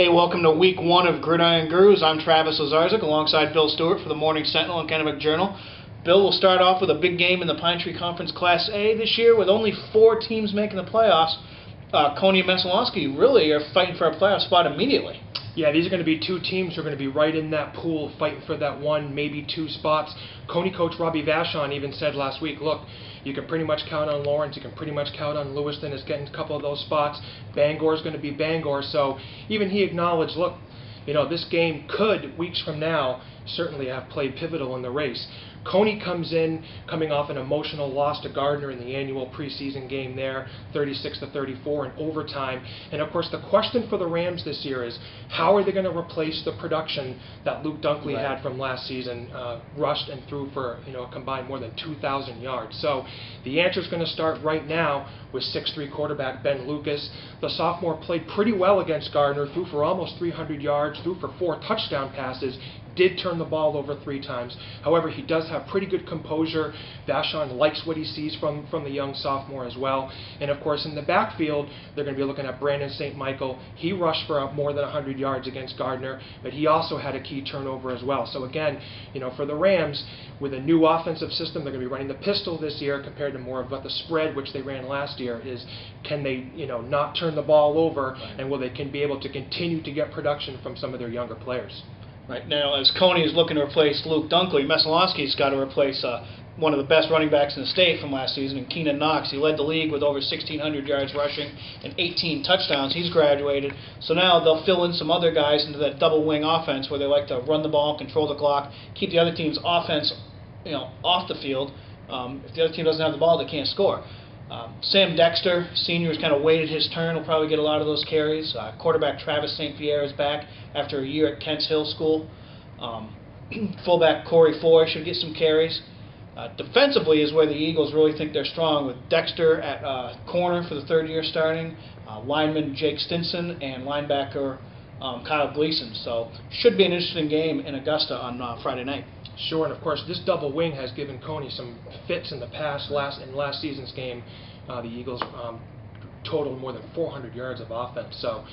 Hey, welcome to week one of Gridiron Gurus. I'm Travis Lazarzik alongside Bill Stewart for the Morning Sentinel and Kennebec Journal. Bill will start off with a big game in the Pine Tree Conference Class A this year with only 4 teams making the playoffs. Coney and Messalonskee really are fighting for a playoff spot immediately. Yeah, these are going to be 2 teams who are going to be right in that pool, fighting for that 1, maybe 2 spots. Coney coach Robbie Vachon even said last week, look, you can pretty much count on Lawrence, you can pretty much count on Lewiston as getting a couple of those spots. Bangor is going to be Bangor, so even he acknowledged, look, you know, this game could, weeks from now, certainly have played pivotal in the race. Coney comes in, coming off an emotional loss to Gardner in the annual preseason game there, 36-34 in overtime. And of course, the question for the Rams this year is, how are they going to replace the production that Luke Dunkley had from last season, rushed and threw for a combined more than 2,000 yards. So the answer is going to start right now with 6'3" quarterback Ben Lucas. The sophomore played pretty well against Gardner, threw for almost 300 yards, threw for 4 touchdown passes, did turn the ball over 3 times. However, he does have pretty good composure. Vachon likes what he sees from the young sophomore as well. And of course, in the backfield, they're going to be looking at Brandon St. Michael. He rushed for more than 100 yards against Gardner, but he also had a key turnover as well. So again, for the Rams, with a new offensive system, they're going to be running the pistol this year compared to more of what the spread, which they ran last year, is can they not turn the ball over, and will they be able to continue to get production from some of their younger players. Right now, as Coney is looking to replace Luke Dunkley, Messalonskie's got to replace one of the best running backs in the state from last season, in Keenan Knox. He led the league with over 1,600 yards rushing and 18 touchdowns. He's graduated. So now they'll fill in some other guys into that double wing offense where they like to run the ball, control the clock, keep the other team's offense off the field. If the other team doesn't have the ball, they can't score. Sam Dexter, senior, has kind of waited his turn. Will probably get a lot of those carries. Quarterback Travis St. Pierre is back after a year at Kents Hill School. Fullback Corey Foy should get some carries. Defensively is where the Eagles really think they're strong, with Dexter at corner for the 3rd year starting, lineman Jake Stinson, and linebacker Kyle Gleason. So should be an interesting game in Augusta on Friday night. Sure, and of course, this double wing has given Coney some fits in the past. In last season's game, the Eagles totaled more than 400 yards of offense. So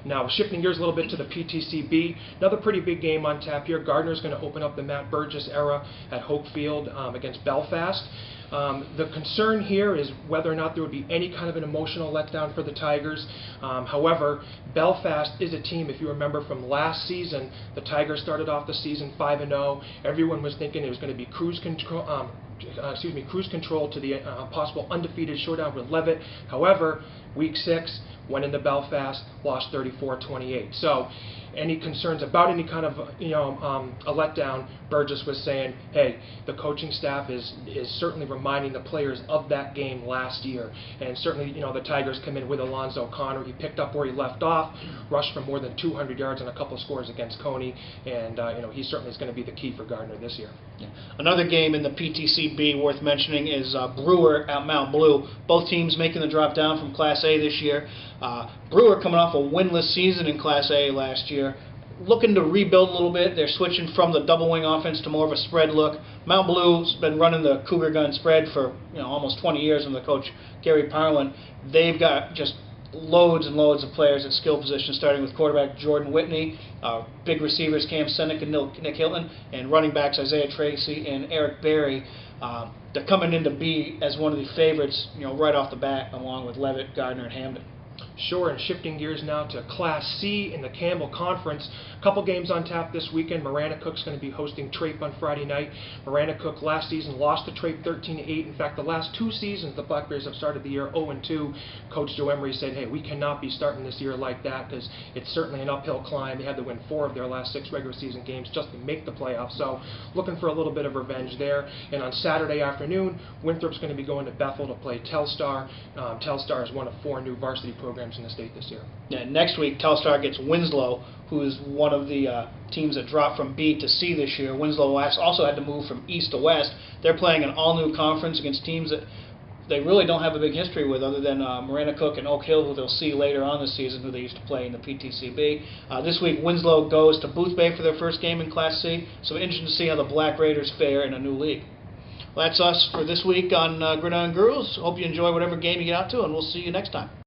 now shifting gears a little bit to the PTCB, another pretty big game on tap here. Gardner's going to open up the Matt Burgess era at Hope Field against Belfast. The concern here is whether or not there would be any kind of an emotional letdown for the Tigers. However, Belfast is a team, if you remember from last season, the Tigers started off the season 5-0. Everyone was thinking it was going to be cruise control to the possible undefeated showdown with Levitt. However, week 6 went into Belfast, lost 34-28. So any concerns about any kind of a letdown, Burgess was saying, hey, the coaching staff is certainly reminding the players of that game last year. And certainly, the Tigers come in with Alonzo Connor. He picked up where he left off, rushed for more than 200 yards and a couple scores against Coney, and he certainly is going to be the key for Gardner this year. Yeah. Another game in the PTCB worth mentioning is Brewer at Mount Blue. Both teams making the drop down from Class A this year. Brewer coming off a winless season in Class A last year, looking to rebuild a little bit. They're switching from the double wing offense to more of a spread look. Mount Blue's been running the Cougar Gun spread for almost 20 years under coach Gary Parlin. They've got just loads and loads of players at skill positions, starting with quarterback Jordan Whitney, big receivers Cam Senek and Nick Hilton, and running backs Isaiah Tracy and Eric Berry. They're coming in to be as one of the favorites, right off the bat, along with Levitt, Gardner, and Hamden. Sure, and shifting gears now to Class C in the Campbell Conference. A couple games on tap this weekend. Maranacook's going to be hosting Trape on Friday night. Maranacook last season lost to Trape 13-8. In fact, the last 2 seasons the Blackberries have started the year 0-2. Coach Joe Emery said, hey, we cannot be starting this year like that because it's certainly an uphill climb. They had to win 4 of their last 6 regular season games just to make the playoffs. So looking for a little bit of revenge there. And on Saturday afternoon, Winthrop's going to be going to Bethel to play Telstar. Telstar is one of 4 new varsity programs in the state this year. Yeah, next week, Telstar gets Winslow, who is one of the teams that dropped from B to C this year. Winslow also had to move from East to West. They're playing an all-new conference against teams that they really don't have a big history with, other than Maranacook and Oak Hill, who they'll see later on this season, who they used to play in the PTCB. This week, Winslow goes to Boothbay for their first game in Class C, so interesting to see how the Black Raiders fare in a new league. Well, that's us for this week on Gridiron Gurus. Hope you enjoy whatever game you get out to, and we'll see you next time.